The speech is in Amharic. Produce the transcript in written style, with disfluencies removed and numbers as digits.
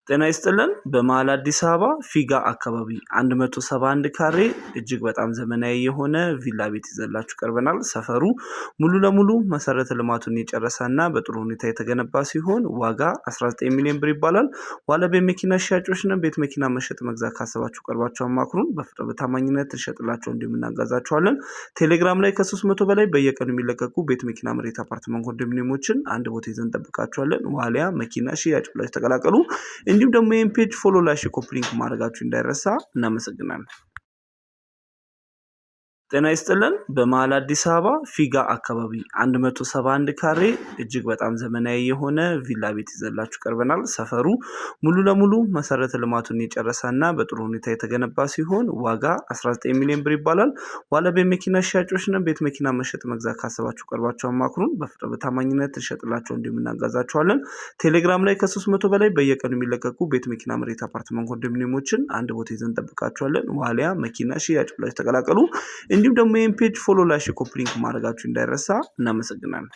ጤና ይስጥልን በመሃል አዲስ አበባ ፊጋ አካባቢ 171 ካሬ እጅግ በጣም ዘመናዊ የሆነ ቪላ ቤት ይዘላችሁ ቀርበናል። ሰፈሩ ሙሉ ለሙሉ መሰረተ ልማቱን የጨረሰና በጥሩ ሁኔታ የተገነባ ሲሆን ዋጋ 19 ሚሊዮን ብር ይባላል። ዋለቤ መኪና ሻጮች ነን። ቤት መኪና መሸጥ መግዛት ካሰባችሁ ቀርባችሁ አማክሩን። በታማኝነት እንሸጥላችሁ እንዲምናጋዛችኋለን። ቴሌግራም ላይ ከ300 በላይ በየቀኑ የሚለቀቁ ቤት መኪና መሬት አፓርትመንት ኮንዶሚኒየሞችን አንድ ቦታ ይዘን እንጠብቃችኋለን። ዋሊያ መኪና ሻጭ ብላችሁ ተቀላቀሉ። እንዲሁም ደግሞ ይሄን ፔጅ ፎሎ ላይክ ኮፒ ሊንክ ማድረጋችሁ እንዳይረሳ። እናመሰግናለን። ጤና ይስጥልን በመሃል አዲስ አበባ ፊጋ አካባቢ 171 ካሬ እጅግ በጣም ዘመናዊ የሆነ ቪላ ቤት ይዘላችሁ ቀርበናል። ሰፈሩ ሙሉ ለሙሉ መሰረተ ልማቱን የጨረሰና በጥሩ ሁኔታ የተገነባ ሲሆን ዋጋ 19 ሚሊዮን ብር ይባላል። ዋለቤ መኪና ሻጮች ነን። ቤት መኪና መሸጥ መግዛት ካሰባችሁ ቀርባችሁ አማክሩን። በታማኝነት እንሸጥላችሁ እንዲምናጋዛችኋለን። ቴሌግራም ላይ ከ300 በላይ በየቀኑ የሚለቀቁ ቤት መኪና መሬት አፓርትመንት ኮንዶሚኒየሞችን አንድ ቦታ ይዘን እንጠብቃችኋለን። ዋሊያ መኪና ሻጭ ብላችሁ ተቀላቀሉ። እንዲሁም ደግሞ ይሄን ፔጅ ፎሎ ላይክ ኮፒ ሊንክ ማድረጋችሁ እንዳይረሳ። እናመሰግናለን።